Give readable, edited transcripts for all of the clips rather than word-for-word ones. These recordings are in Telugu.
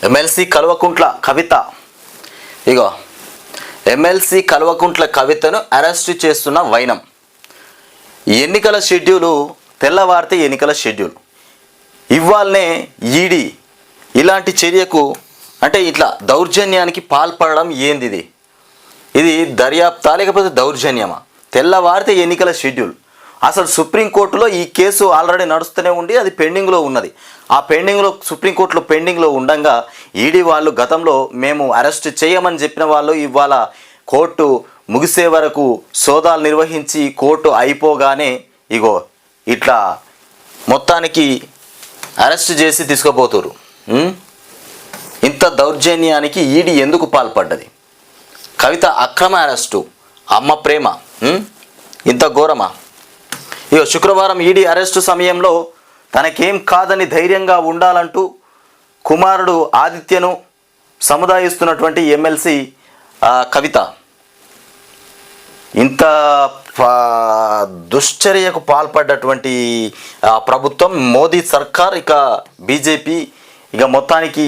ఎమ్మెల్సీ కల్వకుంట్ల కవిత ఇగో ఎమ్మెల్సీ కల్వకుంట్ల కవితను అరెస్టు చేస్తున్న వైనం. ఎన్నికల షెడ్యూలు తెల్లవారితే ఎన్నికల షెడ్యూల్ ఇవ్వాలనే ఈడీ ఇలాంటి చర్యకు అంటే ఇట్లా దౌర్జన్యానికి పాల్పడడం ఏంది? ఇది దర్యాప్తా లేకపోతే దౌర్జన్యమా? తెల్లవారితే ఎన్నికల షెడ్యూల్. అసలు సుప్రీంకోర్టులో ఈ కేసు ఆల్రెడీ నడుస్తూనే ఉండి అది పెండింగ్లో ఉన్నది. ఆ పెండింగ్లో సుప్రీంకోర్టులో పెండింగ్లో ఉండగా ఈడీ వాళ్ళు గతంలో మేము అరెస్ట్ చేయమని చెప్పిన వాళ్ళు ఇవాళ కోర్టు ముగిసే వరకు సోదాలు నిర్వహించి కోర్టు అయిపోగానే ఇగో ఇట్లా మొత్తానికి అరెస్ట్ చేసి తీసుకుపోతురు. ఇంత దౌర్జన్యానికి ఈడీ ఎందుకు పాల్పడ్డది? కవిత అక్రమ అరెస్టు, అమ్మ ప్రేమ ఇంత ఘోరమా? ఇక శుక్రవారం ఈడీ అరెస్టు సమయంలో తనకేం కాదని ధైర్యంగా ఉండాలంటూ కుమారుడు ఆదిత్యను సముదాయిస్తున్నటువంటి ఎమ్మెల్సీ కవిత ఇంత దుశ్చర్యకు పాల్పడ్డటువంటి ప్రభుత్వం మోదీ సర్కార్ ఇక బీజేపీ ఇక మొత్తానికి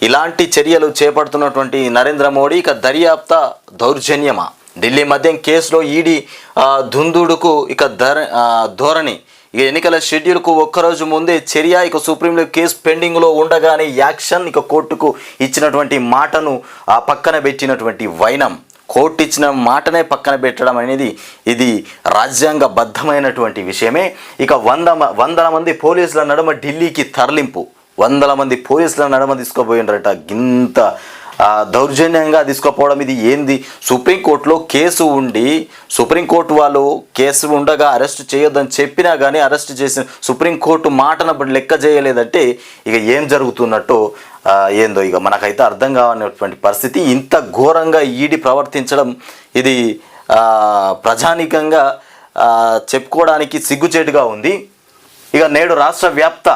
ఇలాంటి చర్యలు చేపడుతున్నటువంటి నరేంద్ర మోడీ ఇక దర్యాప్తా దౌర్జన్యమా? ఢిల్లీ మద్యం కేసులో ఈడీ దుందుడుకు ఇక ధోరణి. ఇక ఎన్నికల షెడ్యూల్కు ఒక్కరోజు ముందే చర్య. ఇక సుప్రీంలో కేసు పెండింగ్లో ఉండగానే యాక్షన్. ఇక కోర్టుకు ఇచ్చినటువంటి మాటను పక్కన పెట్టినటువంటి వైనం. కోర్టు ఇచ్చిన మాటనే పక్కన పెట్టడం అనేది ఇది రాజ్యాంగబద్ధమైనటువంటి విషయమే. ఇక వందల మంది పోలీసుల నడుమ ఢిల్లీకి తరలింపు. వందల మంది పోలీసుల నడుమ తీసుకుపోయినరట. ఇంత దౌర్జన్యంగా తీసుకుపోవడం ఇది ఏంది? సుప్రీంకోర్టులో కేసు ఉండి సుప్రీంకోర్టు వాళ్ళు కేసు ఉండగా అరెస్ట్ చేయొద్దని చెప్పినా కానీ అరెస్ట్ చేసిన సుప్రీంకోర్టు మాటను లెక్క చేయలేదంటే ఇక ఏం జరుగుతున్నట్టు ఏందో ఇక మనకైతే అర్థం కావనటువంటి పరిస్థితి. ఇంత ఘోరంగా ఈడీ ప్రవర్తించడం ఇది ప్రజానీకంగా చెప్పుకోవడానికి సిగ్గుచేటుగా ఉంది. ఇక నేడు రాష్ట్ర వ్యాప్త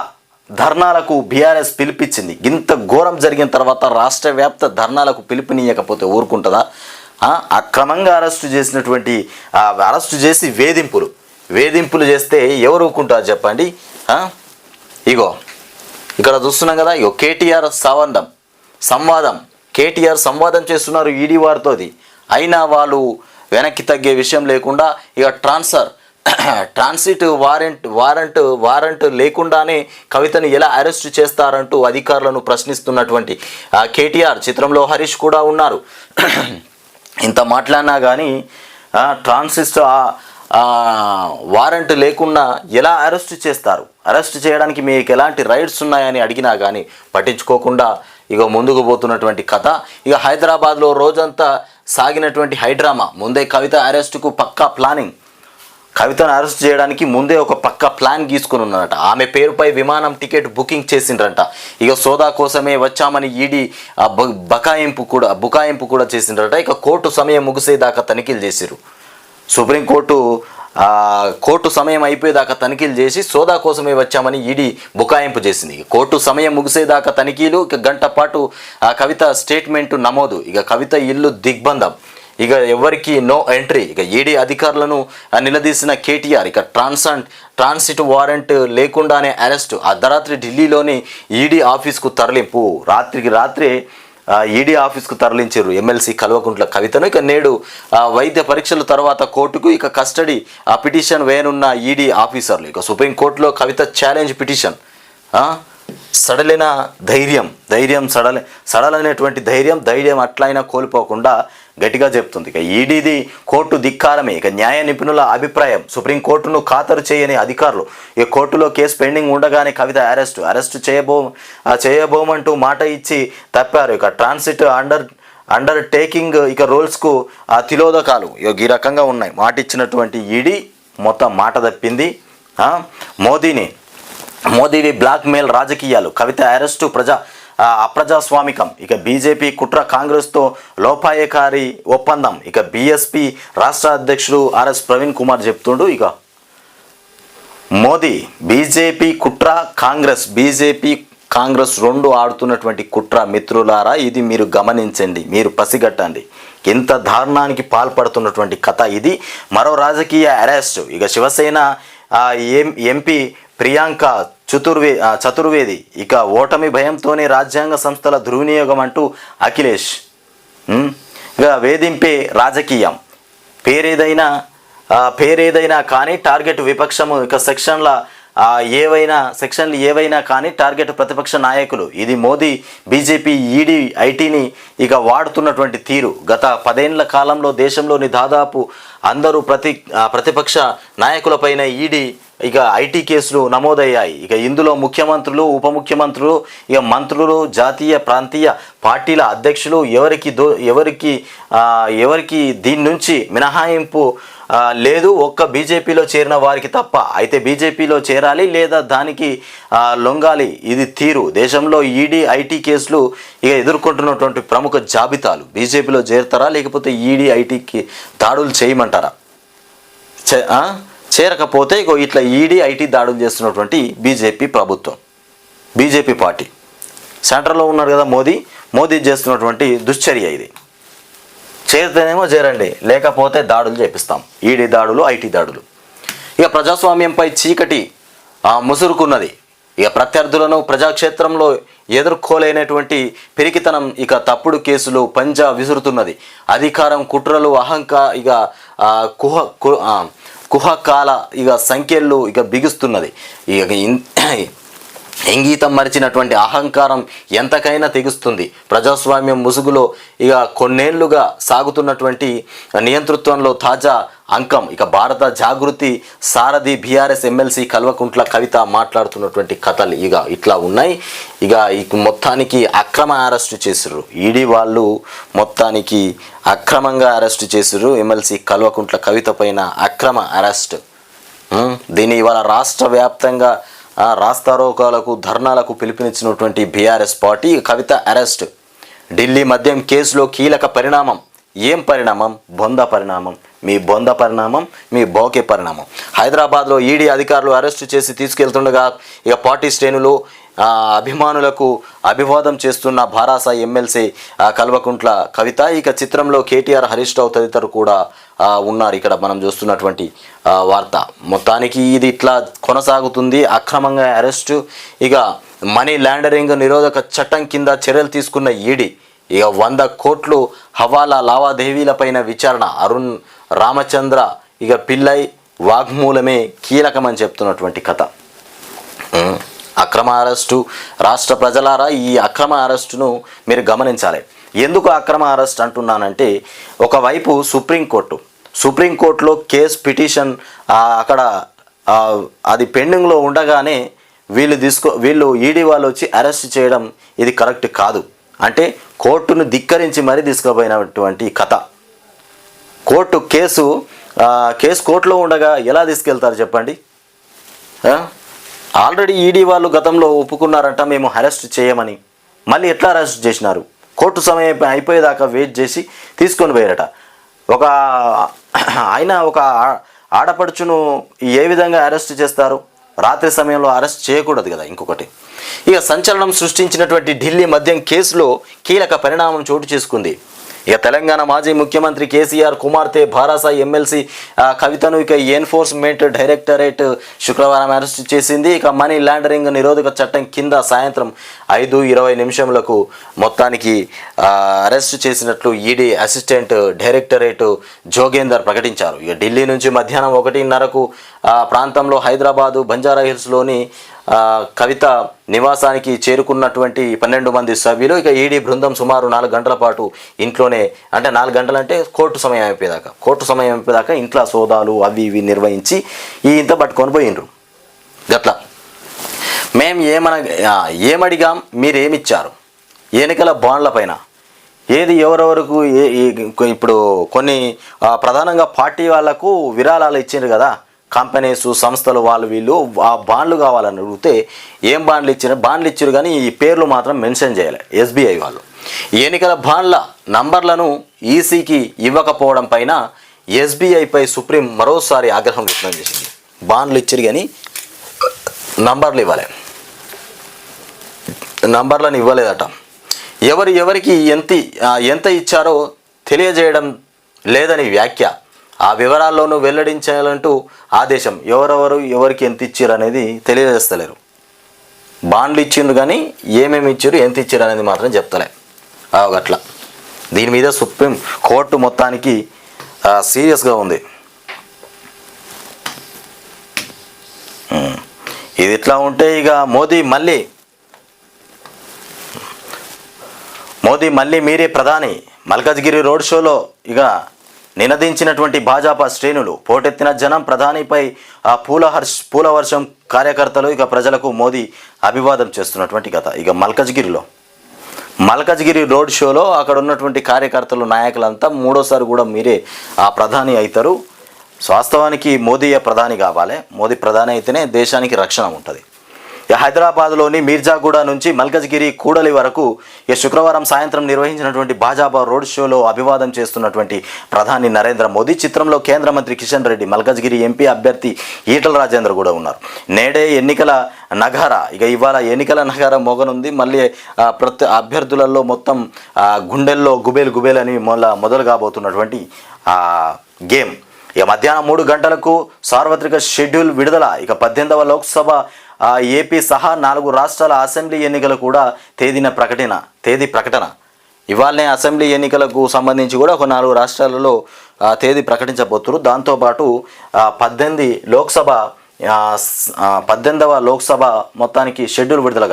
ధర్నాలకు బీఆర్ఎస్ పిలిపించింది. ఇంత ఘోరం జరిగిన తర్వాత రాష్ట్ర వ్యాప్త ధర్నాలకు పిలుపునియకపోతే ఊరుకుంటుందా? అక్రమంగా అరెస్టు చేసి వేధింపులు చేస్తే ఎవరు ఊరుకుంటారు చెప్పండి? ఇగో ఇక్కడ చూస్తున్నాం కదా, ఇగో కేటీఆర్ కేటీఆర్ సంవాదం చేస్తున్నారు ఈడీ వారితోది. అయినా వాళ్ళు వెనక్కి తగ్గే విషయం లేకుండా ఇక ట్రాన్సిట్ వారెంట్ లేకుండానే కవితను ఎలా అరెస్ట్ చేస్తారంటూ అధికారులను ప్రశ్నిస్తున్నటువంటి కేటీఆర్. చిత్రంలో హరీష్ కూడా ఉన్నారు. ఇంత మాట్లాడినా కానీ ట్రాన్సిట్ వారెంట్ లేకుండా ఎలా అరెస్ట్ చేస్తారు? అరెస్ట్ చేయడానికి మీకు ఎలాంటి రైట్స్ ఉన్నాయని అడిగినా కానీ పట్టించుకోకుండా ఇక ముందుకు పోతున్నటువంటి కథ. ఇక హైదరాబాద్లో రోజంతా సాగినటువంటి హైడ్రామా. ముందే కవిత అరెస్టుకు పక్కా ప్లానింగ్. కవితను అరెస్ట్ చేయడానికి ముందే ఒక పక్క ప్లాన్ గీసుకుని ఉన్నారట. ఆమె పేరుపై విమానం టికెట్ బుకింగ్ చేసిండ్రంట. ఇక సోదా కోసమే వచ్చామని ఈడీ బుకాయింపు కూడా చేసిండ్రట. ఇక కోర్టు సమయం ముగిసేదాకా తనిఖీలు చేసిరు. సుప్రీంకోర్టు కోర్టు సమయం అయిపోయేదాకా తనిఖీలు చేసి సోదా కోసమే వచ్చామని ఈడీ బుకాయింపు చేసింది. కోర్టు సమయం ముగిసేదాకా తనిఖీలు. ఇక గంట పాటు కవిత స్టేట్మెంటు నమోదు. ఇక కవిత ఇల్లు దిగ్బంధం. ఇక ఎవరికి నో ఎంట్రీ. ఇక ఈడీ అధికారులను నిలదీసిన కేటీఆర్. ఇక ట్రాన్సిట్ వారెంట్ లేకుండానే అరెస్టు. అర్ధరాత్రి ఢిల్లీలోని ఈడీ ఆఫీస్కు తరలింపు. రాత్రే ఈడీ ఆఫీస్కు తరలించారు ఎమ్మెల్సీ కల్వకుంట్ల కవితను. ఇక నేడు వైద్య పరీక్షల తర్వాత కోర్టుకు ఇక కస్టడీ పిటిషన్ వేయనున్న ఈడీ ఆఫీసర్లు. ఇక సుప్రీంకోర్టులో కవిత ఛాలెంజ్ పిటిషన్. సడలిన ధైర్యం సడలైనటువంటి ధైర్యం అట్లయినా కోల్పోకుండా గట్టిగా చెప్తుంది. ఇక ఈడీది కోర్టు ధిక్కారమే. ఇక న్యాయ నిపుణుల అభిప్రాయం. సుప్రీంకోర్టును ఖాతరు చేయని అధికారులు. ఇక కోర్టులో కేసు పెండింగ్ ఉండగానే కవిత అరెస్టు చేయబోమంటూ మాట ఇచ్చి తప్పారు. ఇక ట్రాన్సిట్ అండర్ టేకింగ్ ఇక రూల్స్కు తిలోదకాలు ఇక ఈ రకంగా ఉన్నాయి. మాట ఇచ్చినటువంటి ఈడీ మొత్తం మాట తప్పింది. మోదీవి బ్లాక్మెయిల్ రాజకీయాలు. కవిత అరెస్టు అప్రజాస్వామికం. ఇక బీజేపీ కుట్ర, కాంగ్రెస్తో లోపాయకారి ఒప్పందం. ఇక బీఎస్పీ రాష్ట్ర అధ్యక్షుడు ఆర్ఎస్ ప్రవీణ్ కుమార్ చెప్తుండు. ఇక మోదీ బీజేపీ కుట్ర, కాంగ్రెస్ రెండు ఆడుతున్నటువంటి కుట్ర మిత్రులారా, ఇది మీరు గమనించండి, మీరు పసిగట్టండి. ఎంత దారుణానికి పాల్పడుతున్నటువంటి కథ ఇది. మరో రాజకీయ అరెస్ట్. ఇక శివసేన ఎంపీ ప్రియాంక చతుర్వేది ఇక ఓటమి భయంతోనే రాజ్యాంగ సంస్థల దుర్వినియోగం అంటూ అఖిలేష్. ఇక వేధింపే రాజకీయం పేరేదైనా కానీ టార్గెట్ విపక్షము. ఇక సెక్షన్లు ఏవైనా కానీ టార్గెట్ ప్రతిపక్ష నాయకులు. ఇది మోదీ బీజేపీ ఈడీ ఐటీని ఇక వాడుతున్నటువంటి తీరు. గత 10 ఏళ్ల కాలంలో దేశంలోని దాదాపు అందరూ ప్రతిపక్ష నాయకులపైన ఈడీ ఇక ఐటీ కేసులు నమోదయ్యాయి. ఇక ఇందులో ముఖ్యమంత్రులు, ఉప ముఖ్యమంత్రులు, ఇక మంత్రులు, జాతీయ ప్రాంతీయ పార్టీల అధ్యక్షులు ఎవరికి దీని నుంచి మినహాయింపు లేదు, ఒక్క బీజేపీలో చేరిన వారికి తప్ప. అయితే బీజేపీలో చేరాలి లేదా దానికి లొంగాలి, ఇది తీరు. దేశంలో ఈడీ ఐటీ కేసులు ఇక ఎదుర్కొంటున్నటువంటి ప్రముఖ జాబితాలు. బీజేపీలో చేరుతారా లేకపోతే ఈడీ ఐటీకి దాడులు చేయమంటారా? చేరకపోతే ఇట్లా ఈడీ ఐటీ దాడులు చేస్తున్నటువంటి బీజేపీ ప్రభుత్వం, బీజేపీ పార్టీ సెంటర్లో ఉన్నారు కదా మోదీ చేస్తున్నటువంటి దుశ్చర్య ఇది. చేరితేనేమో చేరండి, లేకపోతే దాడులు చేపిస్తాం. ఈడీ దాడులు, ఐటీ దాడులు. ఇక ప్రజాస్వామ్యంపై చీకటి ముసురుకున్నది. ఇక ప్రత్యర్థులను ప్రజాక్షేత్రంలో ఎదుర్కోలేనటువంటి పిరికితనం, ఇక తప్పుడు కేసులు పంజా విసురుతున్నది. అధికారం, కుట్రలు, కుహకాల ఇక సంఖ్యలు ఇక బిగుస్తున్నది. ఇక ఇంగీతం మరిచినటువంటి అహంకారం ఎంతకైనా తెగుస్తుంది. ప్రజాస్వామ్యం ముసుగులో ఇక కొన్నేళ్లుగా సాగుతున్నటువంటి నియంతృత్వంలో తాజా అంకం. ఇక భారత జాగృతి సారథి బీఆర్ఎస్ ఎమ్మెల్సీ కల్వకుంట్ల కవిత మాట్లాడుతున్నటువంటి కథలు ఇట్లా ఉన్నాయి. ఇక మొత్తానికి అక్రమ అరెస్టు చేసిర్రు. ఈడీ వాళ్ళు మొత్తానికి అక్రమంగా అరెస్టు చేసిర్రు. ఎమ్మెల్సీ కల్వకుంట్ల కవిత పైన అక్రమ అరెస్ట్. దీన్ని ఇవాళ రాష్ట్ర వ్యాప్తంగా రాస్తారోకాలకు, ధర్నాలకు పిలుపునిచ్చినటువంటి బీఆర్ఎస్ పార్టీ. కవిత అరెస్ట్. ఢిల్లీ మద్యం కేసులో కీలక పరిణామం. ఏం పరిణామం? బొంద పరిణామం. మీ బొంద పరిణామం, మీ బోకే పరిణామం. హైదరాబాద్లో ఈడీ అధికారులు అరెస్టు చేసి తీసుకెళ్తుండగా ఇక పార్టీ శ్రేణులు అభిమానులకు అభివాదం చేస్తున్న భారాస ఎమ్మెల్సీ కల్వకుంట్ల కవిత. ఇక చిత్రంలో కేటీఆర్, హరీష్ రావు తదితరులు కూడా ఉన్నారు. ఇక్కడ మనం చూస్తున్నటువంటి వార్త. మొత్తానికి ఇది ఇట్లా కొనసాగుతుంది. అక్రమంగా అరెస్టు. ఇక మనీ లాండరింగ్ నిరోధక చట్టం కింద చర్యలు తీసుకున్న ఈడీ. ఇక 100 కోట్లు హవాలా లావాదేవీలపైన విచారణ. అరుణ్ రామచంద్ర ఇక పిల్లై వాగ్మూలమే కీలకమని చెప్తున్నటువంటి కథ. అక్రమ అరెస్టు. రాష్ట్ర ప్రజలారా, ఈ అక్రమ అరెస్టును మీరు గమనించాలి. ఎందుకు అక్రమ అరెస్ట్ అంటున్నానంటే, ఒకవైపు సుప్రీంకోర్టులో కేసు పిటిషన్ అక్కడ అది పెండింగ్లో ఉండగానే వీళ్ళు ఈడీ వాళ్ళు వచ్చి అరెస్ట్ చేయడం ఇది కరెక్ట్ కాదు. అంటే కోర్టును ధిక్కరించి మరీ తీసుకుపోయినటువంటి కథ. కేసు కోర్టులో ఉండగా ఎలా తీసుకెళ్తారు చెప్పండి? ఆల్రెడీ ఈడీ వాళ్ళు గతంలో ఒప్పుకున్నారంట మేము అరెస్ట్ చేయమని. మళ్ళీ ఎట్లా అరెస్ట్ చేసినారు? కోర్టు సమయం అయిపోయేదాకా వెయిట్ చేసి తీసుకొని పోయారట. ఒక ఆడపడుచును ఏ విధంగా అరెస్ట్ చేస్తారు? రాత్రి సమయంలో అరెస్ట్ చేయకూడదు కదా. ఇంకొకటి, ఇక సంచలనం సృష్టించినటువంటి ఢిల్లీ మద్యం కేసులో కీలక పరిణామం చోటు చేసుకుంది. ఇక తెలంగాణ మాజీ ముఖ్యమంత్రి కేసీఆర్ కుమార్తె భారాస ఎమ్మెల్సీ కవితను ఇక ఎన్ఫోర్స్మెంట్ డైరెక్టరేట్ శుక్రవారం అరెస్టు చేసింది. ఇక మనీ లాండరింగ్ నిరోధక చట్టం కింద సాయంత్రం 5:20 మొత్తానికి అరెస్టు చేసినట్లు ఈడీ అసిస్టెంట్ డైరెక్టరేట్ జోగేందర్ ప్రకటించారు. ఇక ఢిల్లీ నుంచి మధ్యాహ్నం 1:30 ప్రాంతంలో హైదరాబాదు బంజారాహిల్స్లోని కవిత నివాసానికి చేరుకున్నటువంటి 12 మంది సభ్యులు. ఇక ఈడీ బృందం సుమారు 4 గంటల పాటు ఇంట్లోనే, అంటే 4 గంటలంటే కోర్టు సమయం అయిపోయేదాకా ఇంట్లో సోదాలు అవి ఇవి నిర్వహించి ఇంత పట్టుకొని పోయిండ్రు. గట్లా మేము ఏమడిగాం, మీరేమిచ్చారు? ఎన్నికల బాండ్ల పైన ఏది ఎవరెవరకు ఇప్పుడు కొన్ని ప్రధానంగా పార్టీ వాళ్లకు విరాళాలు ఇచ్చిండ్రు కదా, కంపెనీస్, సంస్థలు, వీళ్ళు ఆ బాండ్లు కావాలని అడిగితే ఏం బాండ్లు ఇచ్చారు కానీ ఈ పేర్లు మాత్రం మెన్షన్ చేయాలి. ఎస్బీఐ వాళ్ళు ఎన్నికల బాండ్ల నంబర్లను ఈసీకి ఇవ్వకపోవడం పైన ఎస్బీఐపై సుప్రీం మరోసారి ఆగ్రహం వ్యక్తం చేసింది. బాండ్లు ఇచ్చారు కానీ నంబర్లను ఇవ్వలేదట. ఎవరికి ఎంత ఇచ్చారో తెలియజేయడం లేదని వ్యాఖ్య. ఆ వివరాల్లోనూ వెల్లడించాలంటూ ఆదేశం. ఎవరికి ఎంత ఇచ్చారు అనేది తెలియజేస్తలేరు. బాండ్లు ఇచ్చిండ్రు కానీ ఏమేమి ఇచ్చారు ఎంత ఇచ్చారు అనేది మాత్రం చెప్తలే అట్లా. దీని మీద సుప్రీం కోర్టు మొత్తానికి సీరియస్గా ఉంది. ఇది ఇట్లా ఉంటే ఇక మోదీ మళ్ళీ మీరే ప్రధాని. మల్కజ్గిరి రోడ్ షోలో ఇక నినదించినటువంటి భాజపా శ్రేణులు, పోటెత్తిన జనం, ప్రధానిపై పూల వర్షం, కార్యకర్తలు ఇక ప్రజలకు మోదీ అభివాదం చేస్తున్నటువంటి కథ. ఇక మల్కజ్గిరి రోడ్ షోలో అక్కడ ఉన్నటువంటి కార్యకర్తలు, నాయకులంతా మూడోసారి కూడా మీరే ప్రధాని అవుతారు. వాస్తవానికి మోదీయే ప్రధాని కావాలి. మోదీ ప్రధాని అయితేనే దేశానికి రక్షణ ఉంటుంది. హైదరాబాద్లోని మీర్జాగూడ నుంచి మల్కజ్గిరి కూడలి వరకు శుక్రవారం సాయంత్రం నిర్వహించినటువంటి భాజపా రోడ్ షోలో అభివాదం చేస్తున్నటువంటి ప్రధాని నరేంద్ర మోదీ చిత్రంలో కేంద్ర మంత్రి కిషన్ రెడ్డి, మల్కజ్గిరి ఎంపీ అభ్యర్థి ఈటల రాజేందర్ కూడా ఉన్నారు. నేడే ఎన్నికల నగార, ఇక ఇవాళ ఎన్నికల నగార మోగనుంది. మళ్ళీ ప్రతి అభ్యర్థులలో మొత్తం గుండెల్లో గుబేలు అని మొదలు కాబోతున్నటువంటి గేమ్. ఇక మధ్యాహ్నం 3 గంటలకు సార్వత్రిక షెడ్యూల్ విడుదల. ఇక 18వ లోక్సభ, ఏపీ సహా 4 రాష్ట్రాల అసెంబ్లీ ఎన్నికలు కూడా తేదీ ప్రకటన. ఇవాళనే అసెంబ్లీ ఎన్నికలకు సంబంధించి కూడా ఒక 4 రాష్ట్రాలలో తేదీ ప్రకటించబోతున్నారు. దాంతోపాటు 18వ లోక్సభ మొత్తానికి షెడ్యూల్ విడుదల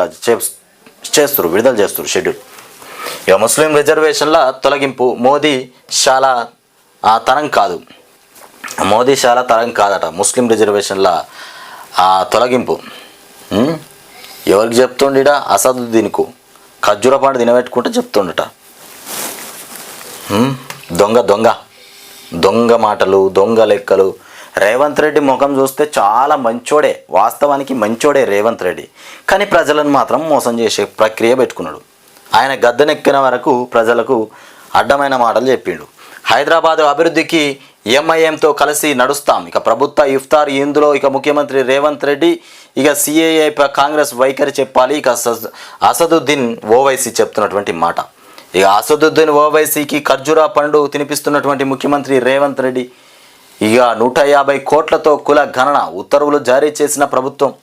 చేస్తారు షెడ్యూల్. ఇక ముస్లిం రిజర్వేషన్ల తొలగింపు మోదీ చాలా తరం కాదట. ముస్లిం రిజర్వేషన్ల తొలగింపు ఎవరికి చెప్తుండిడా? అసదుద్దీన్కు ఖర్జూరపాటు తినబెట్టుకుంటే చెప్తుండట. దొంగ మాటలు, దొంగ లెక్కలు. రేవంత్ రెడ్డి ముఖం చూస్తే చాలా మంచోడే, వాస్తవానికి మంచోడే రేవంత్ రెడ్డి. కానీ ప్రజలను మాత్రం మోసం చేసే ప్రక్రియ పెట్టుకున్నాడు. ఆయన గద్దెనెక్కిన వరకు ప్రజలకు అడ్డమైన మాటలు చెప్పిండు. హైదరాబాద్ అభివృద్ధికి ఎంఐఎంతో కలిసి నడుస్తాం. ఇక ప్రభుత్వ ఇఫ్తార్. ఇందులో ఇక ముఖ్యమంత్రి రేవంత్ రెడ్డి ఇక సిఏఏపై కాంగ్రెస్ వైఖరి చెప్పాలి. ఇక అసదుద్దీన్ ఓవైసీ చెప్తున్నటువంటి మాట. ఇక అసదుద్దీన్ ఓవైసీకి ఖర్జూరా పండు తినిపిస్తున్నటువంటి ముఖ్యమంత్రి రేవంత్ రెడ్డి ఇక 150 కోట్లతో కుల గణన ఉత్తర్వులు జారీ చేసిన ప్రభుత్వం.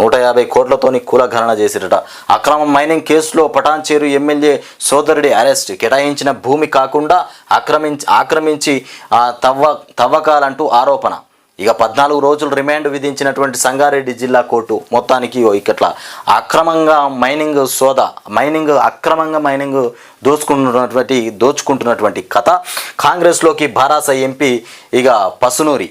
150 కోట్లతోని కుల గణన చేసిరట. అక్రమ మైనింగ్ కేసులో పటాన్చేరు ఎమ్మెల్యే సోదరుడి అరెస్ట్. కేటాయించిన భూమి కాకుండా ఆక్రమించి తవ్వకాలంటూ ఆరోపణ. ఇక 14 రోజులు రిమాండ్ విధించినటువంటి సంగారెడ్డి జిల్లా కోర్టు. మొత్తానికి ఇట్లా అక్రమంగా మైనింగ్ దోచుకుంటున్నటువంటి కథ. కాంగ్రెస్లోకి భారాస ఎంపీ ఇక పసునూరి.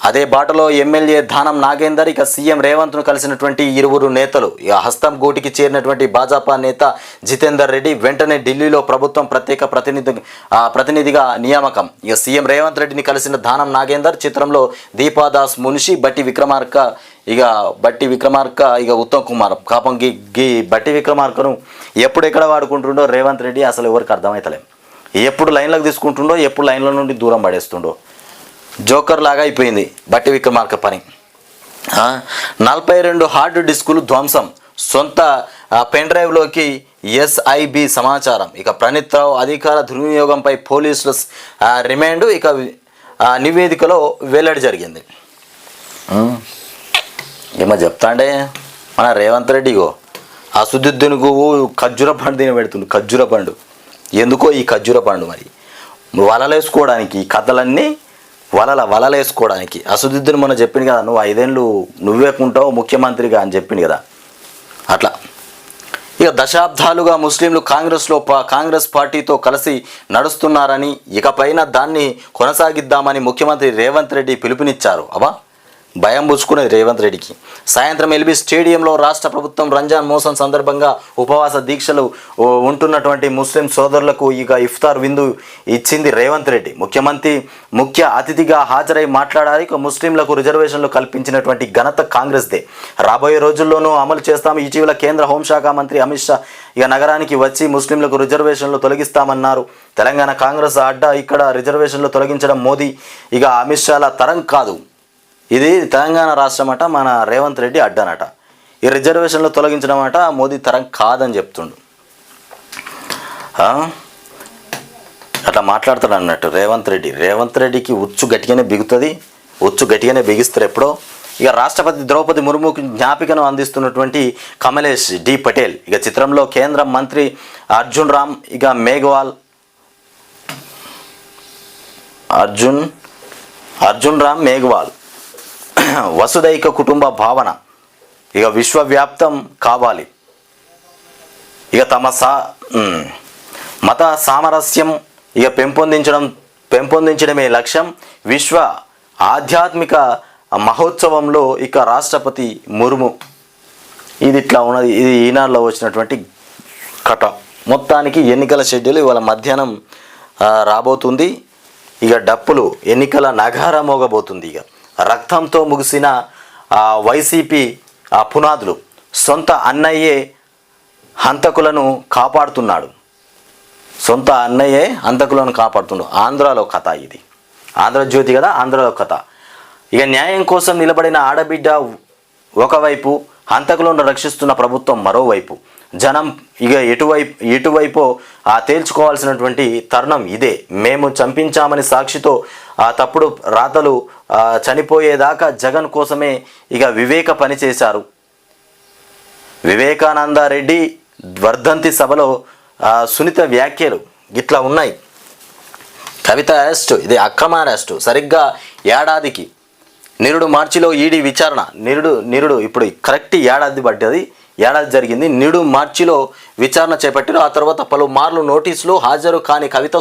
అదే బాటలో ఎమ్మెల్యే దానం నాగేందర్ ఇక సీఎం రేవంత్ను కలిసినటువంటి 2 నేతలు. ఇక హస్తం గూటికి చేరినటువంటి భాజపా నేత జితేందర్ రెడ్డి వెంటనే ఢిల్లీలో ప్రభుత్వం ప్రత్యేక ప్రతినిధిగా నియామకం. ఇక సీఎం రేవంత్ రెడ్డిని కలిసిన దానం నాగేందర్ చిత్రంలో దీపాదాస్ మున్షి, బట్టి విక్రమార్క ఇక ఉత్తమ్ కుమార్. పాపం గీ బట్టి విక్రమార్కను ఎప్పుడెక్కడ వాడుకుంటుండో రేవంత్ రెడ్డి అసలు ఎవరికి అర్థమవుతలేం. ఎప్పుడు లైన్లకు తీసుకుంటుండో, ఎప్పుడు లైన్ల నుండి దూరం పడేస్తుండో. జోకర్ లాగా అయిపోయింది బట్టి విక్రమార్క పని. 42 హార్డ్ డిస్కులు ధ్వంసం. సొంత పెన్ డ్రైవ్లోకి ఎస్ఐబి సమాచారం. ఇక ప్రణీత్ రావు అధికార దుర్వినియోగంపై పోలీసుల రిమాండ్. ఇక నివేదికలో వెల్లడి జరిగింది. ఏమో చెప్తాండే మన రేవంత్ రెడ్డిగో అసదుద్దీన్కు ఖర్జూర పండు తినబెడుతుంది. ఖర్జూర పండు ఎందుకో ఈ ఖర్జూర పండు మరి వలలేసుకోవడానికి, ఈ కథలన్నీ వలలేసుకోవడానికి. అసదుద్దీన్ మొన్న చెప్పింది కదా, నువ్వు 5 ఏళ్ళు నువ్వే ఉంటావు ముఖ్యమంత్రిగా అని చెప్పింది కదా, అట్లా. ఇక దశాబ్దాలుగా ముస్లింలు కాంగ్రెస్ పార్టీతో కలిసి నడుస్తున్నారని, ఇకపైన దాన్ని కొనసాగిద్దామని ముఖ్యమంత్రి రేవంత్ రెడ్డి పిలుపునిచ్చారు. భయం పుచ్చుకునేది రేవంత్ రెడ్డికి. సాయంత్రం ఎల్బీ స్టేడియంలో రాష్ట్ర ప్రభుత్వం రంజాన్ మోసం సందర్భంగా ఉపవాస దీక్షలు ఉంటున్నటువంటి ముస్లిం సోదరులకు ఇక ఇఫ్తార్ విందు ఇచ్చింది రేవంత్ రెడ్డి. ముఖ్య అతిథిగా హాజరై మాట్లాడాలి. ఇక ముస్లింలకు రిజర్వేషన్లు కల్పించినటువంటి ఘనత కాంగ్రెస్దే. రాబోయే రోజుల్లోనూ అమలు చేస్తాం. ఇటీవల కేంద్ర హోంశాఖ మంత్రి అమిత్ షా ఇక నగరానికి వచ్చి ముస్లింలకు రిజర్వేషన్లు తొలగిస్తామన్నారు. తెలంగాణ కాంగ్రెస్ అడ్డా ఇక్కడ రిజర్వేషన్లు తొలగించడం మోదీ ఇక అమిత్ షాల తరం కాదు. ఇది తెలంగాణ రాష్ట్రం అట, మన రేవంత్ రెడ్డి అడ్డనట. ఈ రిజర్వేషన్లు తొలగించడం అట మోదీ తరం కాదని చెప్తుండు. అట్లా మాట్లాడతాడు అన్నట్టు రేవంత్ రెడ్డికి ఉచ్చు గట్టిగానే బిగుతుంది. ఉచ్చు గట్టిగానే బిగిస్తారు ఎప్పుడో. ఇక రాష్ట్రపతి ద్రౌపది ముర్ముకు జ్ఞాపికను అందిస్తున్నటువంటి కమలేష్ డి పటేల్. ఇక చిత్రంలో కేంద్ర మంత్రి అర్జున్ రామ్, ఇక మేఘవాల్ అర్జున్ రామ్ మేఘవాల్. వసుదైక కుటుంబ భావన ఇక విశ్వవ్యాప్తం కావాలి. ఇక తమ మత సామరస్యం ఇక పెంపొందించడమే లక్ష్యం. విశ్వ ఆధ్యాత్మిక మహోత్సవంలో ఇక రాష్ట్రపతి ముర్ము. ఇది ఇట్లా ఉన్నది. ఇది ఈనాడులో వచ్చినటువంటి కథ. మొత్తానికి ఎన్నికల షెడ్యూల్ ఇవాళ మధ్యాహ్నం రాబోతుంది. ఇక డప్పులు ఎన్నికల నగారా మోగబోతుంది. ఇక రక్తంతో ముగిసిన వైసీపీ పునాదులు. సొంత అన్నయ్యే హంతకులను కాపాడుతున్నాడు. ఆంధ్రాలో కథ ఇది. ఆంధ్రజ్యోతి కదా, ఆంధ్రాలో కథ. ఇక న్యాయం కోసం నిలబడిన ఆడబిడ్డ ఒకవైపు, హంతకులను రక్షిస్తున్న ప్రభుత్వం మరోవైపు. జనం ఇక ఎటువైపో తేల్చుకోవాల్సినటువంటి తరుణం ఇదే. మేము చంపించామని సాక్షితో తప్పుడు రాతలు చనిపోయేదాకా జగన్ కోసమే ఇక వివేక పనిచేశారు. వివేకానందరెడ్డి వర్ధంతి సభలో సునీత వ్యాఖ్యలు ఇట్లా ఉన్నాయి. కవిత అరెస్టు, ఇది అక్రమ అరెస్టు. సరిగ్గా ఏడాదికి నిరుడు మార్చిలో ఈడీ విచారణ. నిరుడు ఇప్పుడు కరెక్ట్ ఏడాది జరిగింది. నిరుడు మార్చిలో విచారణ చేపట్టారు. ఆ తర్వాత పలుమార్లు నోటీసులు హాజరు కాని కవిత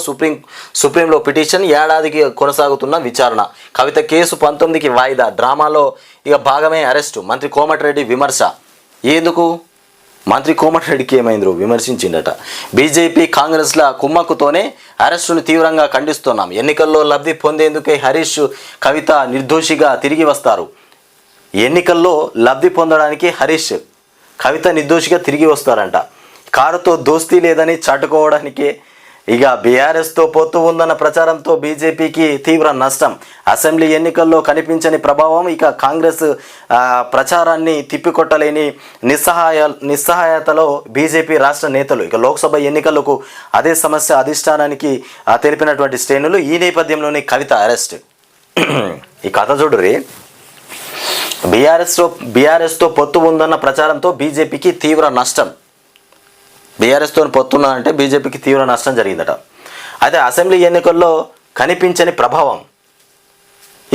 సుప్రీంలో పిటిషన్. ఏడాదికి కొనసాగుతున్న విచారణ. కవిత కేసు 19కి వాయిదా. డ్రామాలో ఇక భాగమే అరెస్టు. మంత్రి కోమటిరెడ్డి విమర్శ. ఎందుకు మంత్రి కోమటిరెడ్డికి ఏమైందో విమర్శించిందట. బీజేపీ కాంగ్రెస్ల కుమ్మక్కుతోనే అరెస్టును తీవ్రంగా ఖండిస్తున్నాం. ఎన్నికల్లో లబ్ధి పొందేందుకే హరీష్, కవిత నిర్దోషిగా తిరిగి వస్తారు. ఎన్నికల్లో లబ్ధి పొందడానికి హరీష్, కవిత నిర్దోషిగా తిరిగి వస్తారంట. కారుతో దోస్తీ లేదని చాటుకోవడానికే ఇక బీఆర్ఎస్తో పొత్తు ఉందన్న ప్రచారంతో బీజేపీకి తీవ్ర నష్టం. అసెంబ్లీ ఎన్నికల్లో కనిపించని ప్రభావం. ఇక కాంగ్రెస్ ప్రచారాన్ని తిప్పికొట్టలేని నిస్సహాయతలో బీజేపీ రాష్ట్ర నేతలు. ఇక లోక్సభ ఎన్నికలకు అదే సమస్య అధిష్టానానికి తెలిపినటువంటి శ్రేణులు. ఈ నేపథ్యంలోనే కవిత అరెస్ట్. ఈ కథ చూడురి. బీఆర్ఎస్తో పొత్తు ఉందన్న ప్రచారంతో బీజేపీకి తీవ్ర నష్టం. బీఆర్ఎస్తో పొత్తున్నదంటే బీజేపీకి తీవ్ర నష్టం జరిగిందట. అయితే అసెంబ్లీ ఎన్నికల్లో కనిపించని ప్రభావం.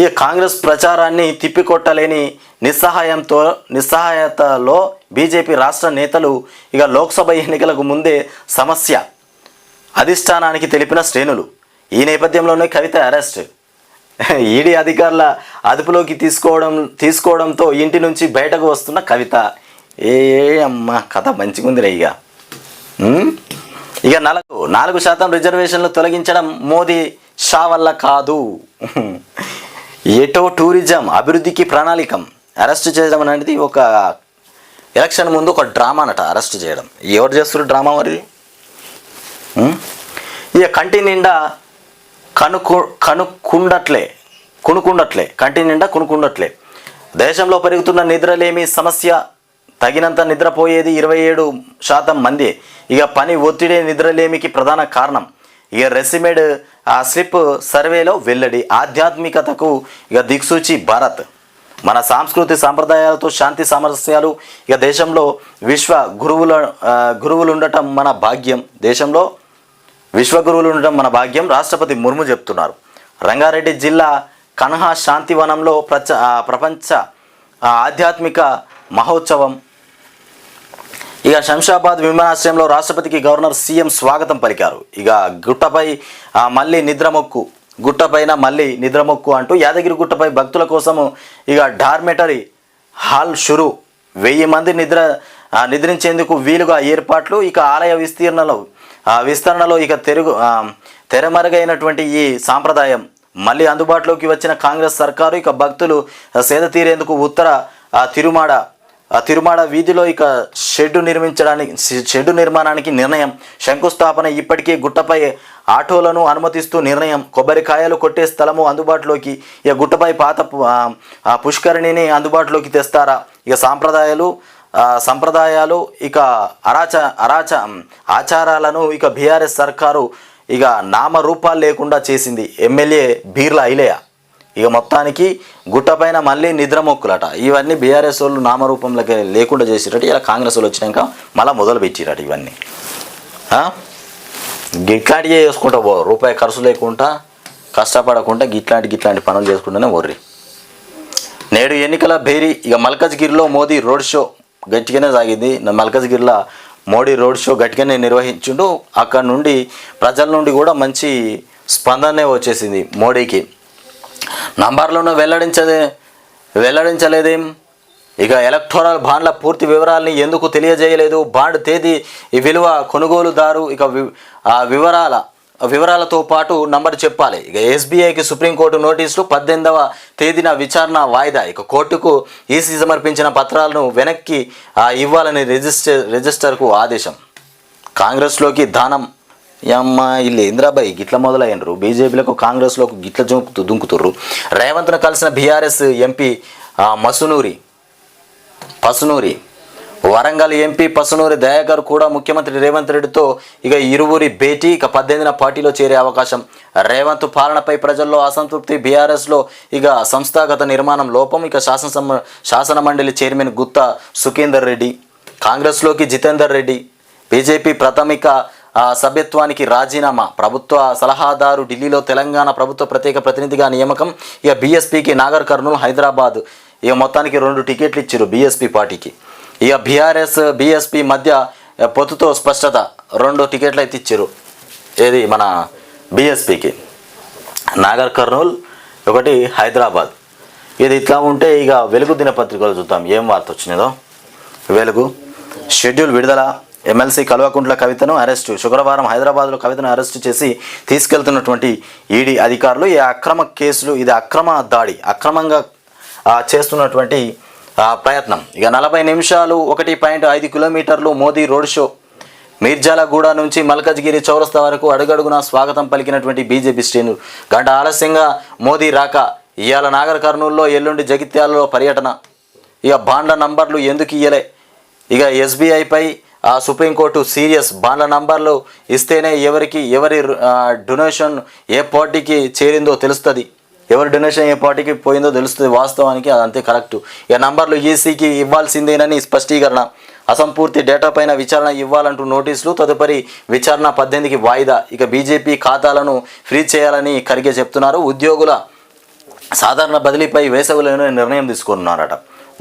ఈ కాంగ్రెస్ ప్రచారాన్ని తిప్పికొట్టలేని నిస్సహాయతలో బీజేపీ రాష్ట్ర నేతలు. ఇక లోక్సభ ఎన్నికలకు ముందే సమస్య అధిష్టానానికి తెలిపిన శ్రేణులు. ఈ నేపథ్యంలోనే కవిత అరెస్ట్. ఈడీ అధికారుల అదుపులోకి తీసుకోవడంతో ఇంటి నుంచి బయటకు వస్తున్న కవిత. అమ్మ కథ మంచిగుందిరా. ఇక 4% రిజర్వేషన్లు తొలగించడం మోదీ షా వల్ల కాదు. ఎటో టూరిజం అభివృద్ధికి ప్రణాళికం. అరెస్ట్ చేయడం అనేది ఒక ఎలక్షన్ ముందు ఒక డ్రామా అన్నట. అరెస్ట్ చేయడం ఎవరు చేస్తారు డ్రామా మరి? ఇక కంటి నిండా కునుకుండట్లే. దేశంలో పెరుగుతున్న నిద్రలేమి సమస్య. తగినంత నిద్రపోయేది 27% మంది. ఇక పని ఒత్తిడి నిద్రలేమికి ప్రధాన కారణం. ఇక రెసిమేడ్ స్లిప్ సర్వేలో వెల్లడి. ఆధ్యాత్మికతకు ఇక దిక్సూచి భారత్. మన సాంస్కృతిక సాంప్రదాయాలతో శాంతి సామరస్యాలు. ఇక దేశంలో గురువులు ఉండటం మన భాగ్యం. దేశంలో విశ్వగురువులు ఉండటం మన భాగ్యం. రాష్ట్రపతి ముర్ము చెప్తున్నారు. రంగారెడ్డి జిల్లా కన్హా శాంతివనంలో ప్రపంచ ఆధ్యాత్మిక మహోత్సవం. ఇక శంషాబాద్ విమానాశ్రయంలో రాష్ట్రపతికి గవర్నర్, సీఎం స్వాగతం పలికారు. ఇక గుట్టపైన మళ్ళీ నిద్రమొక్కు అంటూ యాదగిరి గుట్టపై భక్తుల కోసము ఇక డార్మెటరీ హాల్ షురు. 1000 మంది నిద్రించేందుకు వీలుగా ఏర్పాట్లు. ఇక ఆలయ విస్తరణలో ఇక తెరమరుగైనటువంటి ఈ సాంప్రదాయం మళ్ళీ అందుబాటులోకి వచ్చిన కాంగ్రెస్ సర్కారు. ఇక భక్తులు సేద తీరేందుకు ఉత్తర తిరుమాడ వీధిలో ఇక షెడ్డు నిర్మాణానికి నిర్ణయం. శంకుస్థాపన. ఇప్పటికే గుట్టపై ఆటోలను అనుమతిస్తూ నిర్ణయం. కొబ్బరికాయలు కొట్టే స్థలము అందుబాటులోకి. ఇక గుట్టపై పాత పుష్కరిణిని అందుబాటులోకి తెస్తారా? ఇక సంప్రదాయాలు ఇక ఆచారాలను ఇక బీఆర్ఎస్ సర్కారు ఇక నామరూపాలు లేకుండా చేసింది. ఎమ్మెల్యే బీర్లా ఐలయ్య ఇక మొత్తానికి గుట్టపైన మళ్ళీ నిద్రమొక్కులట. ఇవన్నీ బీఆర్ఎస్ వాళ్ళు నామరూపంలోకి లేకుండా చేసిరట. ఇలా కాంగ్రెస్ వాళ్ళు వచ్చినాక మళ్ళీ మొదలు పెట్టిరట ఇవన్నీ. గిట్లాంటివి చేసుకుంటా పో, రూపాయి ఖర్చు లేకుండా కష్టపడకుండా గిట్లాంటి పనులు చేసుకుంటూనే వర్రి. నేడు ఎన్నికల భేరీ. ఇక మల్కజ్గిరిలో మోదీ రోడ్ షో గట్టిగానే సాగింది. మల్కజ్గిరిలో మోడీ రోడ్ షో గట్టిగానే నిర్వహించుండు. అక్కడ నుండి ప్రజల నుండి కూడా మంచి స్పందనే వచ్చేసింది మోడీకి. నంబర్లను వెల్లడించలేదేం. ఇక ఎలక్టోరల్ బాండ్ల పూర్తి వివరాలని ఎందుకు తెలియజేయలేదు. బాండ్ తేదీ, ఈ విలువ, కొనుగోలుదారు, ఇక వివరాలతో పాటు నంబర్ చెప్పాలి. ఇక ఎస్బీఐకి సుప్రీంకోర్టు నోటీసులు. 18వ తేదీన విచారణ వాయిదా. ఇక కోర్టుకు ఈసీ సమర్పించిన పత్రాలను వెనక్కి ఇవ్వాలని రిజిస్టర్కు ఆదేశం. కాంగ్రెస్లోకి దానం. అమ్మ ఇల్లు ఇంద్రాబాయి గిట్ల మొదలయ్యారు. బీజేపీలకు కాంగ్రెస్లోకి గిట్ల దుంకుతుర్రు. రేవంత్ను కలిసిన BRS MP Pasunuri. Warangal MP Pasunuri Dayakar కూడా ముఖ్యమంత్రి రేవంత్ రెడ్డితో ఇక ఇరువురి భేటీ. ఇక 18న పార్టీలో చేరే అవకాశం. రేవంత్ పాలనపై ప్రజల్లో అసంతృప్తి. బీఆర్ఎస్లో ఇక సంస్థాగత నిర్మాణం లోపం. ఇక శాసన మండలి చైర్మన్ గుత్తా సుఖేందర్ రెడ్డి. కాంగ్రెస్లోకి జితేందర్ రెడ్డి. బీజేపీ ప్రాథమిక సభ్యత్వానికి రాజీనామా. ప్రభుత్వ సలహాదారు ఢిల్లీలో తెలంగాణ ప్రభుత్వ ప్రత్యేక ప్రతినిధిగా నియామకం. ఇక బీఎస్పీకి నాగర్ కర్నూలు, హైదరాబాద్. ఇక మొత్తానికి 2 టికెట్లు ఇచ్చారు బీఎస్పీ పార్టీకి. ఇక బీఎస్పీ మధ్య పొత్తుతో స్పష్టత. 2 టికెట్లు అయితే ఇచ్చారు. ఏది మన బీఎస్పీకి నాగర్ కర్నూల్, ఒకటి హైదరాబాద్. ఇది ఇట్లా ఉంటే ఇక వెలుగు దినపత్రికలు చూద్దాం ఏం వార్త వచ్చినదో. వెలుగు షెడ్యూల్ విడుదల. ఎమ్మెల్సీ కల్వకుంట్ల కవితను అరెస్టు. శుక్రవారం హైదరాబాద్లో కవితను అరెస్టు చేసి తీసుకెళ్తున్నటువంటి ఈడీ అధికారులు. ఈ అక్రమ కేసులు, ఇది అక్రమ దాడి, అక్రమంగా చేస్తున్నటువంటి ప్రయత్నం. ఇక 40 నిమిషాలు 1.5 కిలోమీటర్లు మోదీ రోడ్ షో. మీర్జాలగూడ నుంచి మల్కజ్గిరి చౌరస్తా వరకు అడుగడుగునా స్వాగతం పలికినటువంటి బీజేపీ శ్రేణులు. గంట ఆలస్యంగా మోదీ రాక. ఇవాళ నాగర్ కర్నూలులో, ఎల్లుండి జగిత్యాలలో పర్యటన. ఇక బాండ్ల నంబర్లు ఎందుకు ఇయ్యలే. ఇక ఎస్బీఐపై సుప్రీంకోర్టు సీరియస్. బాండ్ల నంబర్లు ఇస్తేనే ఎవరి డొనేషన్ ఏ పార్టీకి చేరిందో తెలుస్తుంది. ఎవరి డొనేషన్ ఏ పార్టీకి పోయిందో తెలుస్తుంది. వాస్తవానికి అదంతే కరెక్టు. ఇక నంబర్లు ఈసీకి ఇవ్వాల్సిందేనని స్పష్టీకరణ. అసంపూర్తి డేటా పైన విచారణ ఇవ్వాలంటూ నోటీసులు. తదుపరి విచారణ 18కి వాయిదా. ఇక బీజేపీ ఖాతాలను ఫ్రీజ్ చేయాలని ఖర్గే చెప్తున్నారు. ఉద్యోగుల సాధారణ బదిలీపై వేసవిలోనే నిర్ణయం తీసుకున్నారట.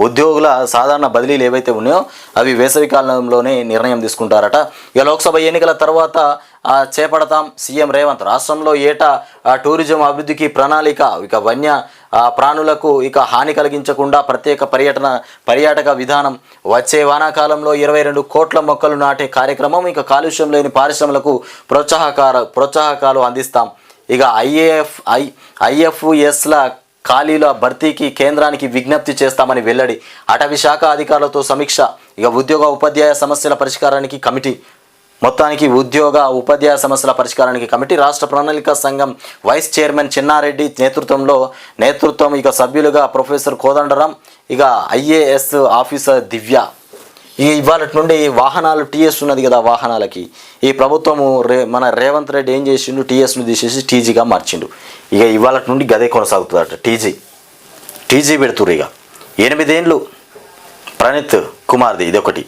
ఉద్యోగుల సాధారణ బదిలీలు ఏవైతే ఉన్నాయో అవి వేసవి కాలంలోనే నిర్ణయం తీసుకుంటారట. ఇక లోక్సభ ఎన్నికల తర్వాత చేపడతాం సీఎం రేవంత్. రాష్ట్రంలో ఏటా టూరిజం అభివృద్ధికి ప్రణాళిక. ఇక వన్య ప్రాణులకు ఇక హాని కలిగించకుండా ప్రత్యేక పర్యాటక విధానం. వచ్చే వానాకాలంలో 22 కోట్ల మొక్కలు నాటే కార్యక్రమం. ఇక కాలుష్యం లేని పరిశ్రమలకు ప్రోత్సాహకాలు అందిస్తాం. ఇక ఐఎఫ్ఎస్ల ఖాళీల భర్తీకి కేంద్రానికి విజ్ఞప్తి చేస్తామని వెల్లడి. అటవీ శాఖ అధికారులతో సమీక్ష. ఇక ఉద్యోగ ఉపాధ్యాయ సమస్యల పరిష్కారానికి కమిటీ. మొత్తానికి ఉద్యోగ ఉపాధ్యాయ సమస్యల పరిష్కారానికి కమిటీ. రాష్ట్ర ప్రణాళిక సంఘం వైస్ చైర్మన్ చిన్నారెడ్డి నేతృత్వం. ఇక సభ్యులుగా ప్రొఫెసర్ కోదండరాం, ఇక ఐఏఎస్ ఆఫీసర్ దివ్య. ఇవాళ నుండి వాహనాలు టీఎస్ ఉన్నది కదా, వాహనాలకి ఈ ప్రభుత్వము మన రేవంత్ రెడ్డి ఏం చేసిండు, టీఎస్ను తీసేసి టీజీగా మార్చిండు. ఇక ఇవాళ నుండి గదే కొనసాగుతుందట. టీజీ పెడుతురు. ఇక 8 ఏళ్ళు ప్రణీత్ కుమార్ది. ఇదొకటి.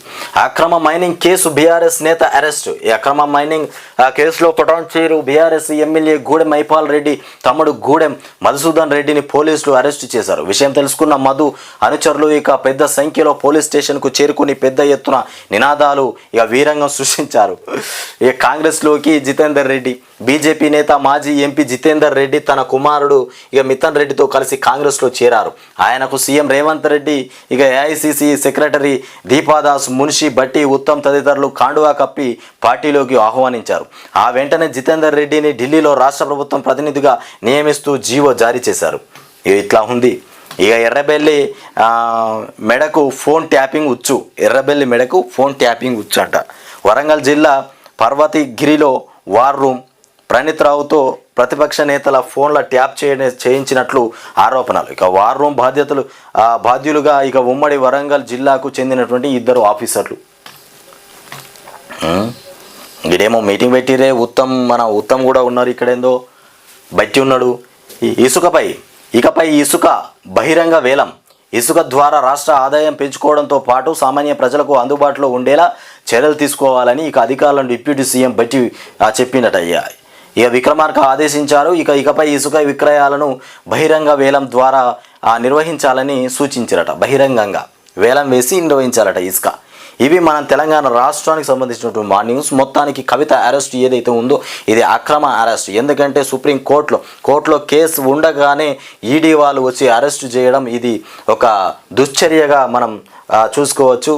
అక్రమ మైనింగ్ కేసు, బీఆర్ఎస్ నేత అరెస్టు. ఈ అక్రమ మైనింగ్ కేసులో పటాన్చేరు బీఆర్ఎస్ ఎమ్మెల్యే గూడెం మైపాల్ రెడ్డి తమ్ముడు గూడెం మధుసూదన్ రెడ్డిని పోలీసులు అరెస్టు చేశారు. విషయం తెలుసుకున్న మధు అనుచరులు ఇక పెద్ద సంఖ్యలో పోలీస్ స్టేషన్కు చేరుకుని పెద్ద ఎత్తున నినాదాలు ఇక వీరంగం సృష్టించారు. ఇక కాంగ్రెస్లోకి జితేందర్ రెడ్డి. బీజేపీ నేత మాజీ ఎంపీ జితేందర్ రెడ్డి తన కుమారుడు ఇక మితన్ రెడ్డితో కలిసి కాంగ్రెస్లో చేరారు. ఆయనకు సీఎం రేవంత్ రెడ్డి, ఇక ఏఐసిసి సెక్రటరీ దీపాదాస్ మున్షి, బట్టి ఉత్తమ్ తదితరులు కాండువా కప్పి పార్టీలోకి ఆహ్వానించారు. ఆ వెంటనే జితేందర్ రెడ్డిని ఢిల్లీలో రాష్ట్ర ప్రభుత్వం ప్రతినిధిగా నియమిస్తూ జీవో జారీ చేశారు. ఇట్లా ఉంది. ఇక ఎర్రబెల్లి మెడకు ఫోన్ ట్యాపింగ్ ఉచ్చు. ఎర్రబెల్లి మెడకు ఫోన్ ట్యాపింగ్ ఉచ్చు అంట. వరంగల్ జిల్లా పర్వతిగిరిలో వార్ రూమ్. ప్రణీత్ రావుతో ప్రతిపక్ష నేతల ఫోన్ల ట్యాప్ చేయించినట్లు ఆరోపణలు. ఇక వార్ రూమ్ బాధ్యులుగా ఇక ఉమ్మడి వరంగల్ జిల్లాకు చెందినటువంటి 2 ఆఫీసర్లు. ఇక్కడేమో మీటింగ్ పెట్టిరే. ఉత్తమ్ కూడా ఉన్నారు. ఇక్కడేందో బట్టి ఉన్నాడు. ఈ ఇకపై ఇసుక బహిరంగ వేలం. ఇసుక ద్వారా రాష్ట్ర ఆదాయం పెంచుకోవడంతో పాటు సామాన్య ప్రజలకు అందుబాటులో ఉండేలా చర్యలు తీసుకోవాలని ఇక అధికారులను డిప్యూటీ సీఎం బట్టి చెప్పినట్టు అయ్యా. ఇక విక్రమార్క ఆదేశించారు. ఇకపై ఇసుక విక్రయాలను బహిరంగ వేలం ద్వారా నిర్వహించాలని సూచించారట. బహిరంగంగా వేలం వేసి నిర్వహించాలట ఇసుక. ఇవి మన తెలంగాణ రాష్ట్రానికి సంబంధించినటువంటి మా న్యూస్. మొత్తానికి కవిత అరెస్ట్ ఏదైతే ఉందో ఇది అక్రమ అరెస్ట్. ఎందుకంటే సుప్రీం కోర్టులో కేసు ఉండగానే ఈడీ వాళ్ళు వచ్చి అరెస్ట్ చేయడం ఇది ఒక దుశ్చర్యగా మనం చూసుకోవచ్చు.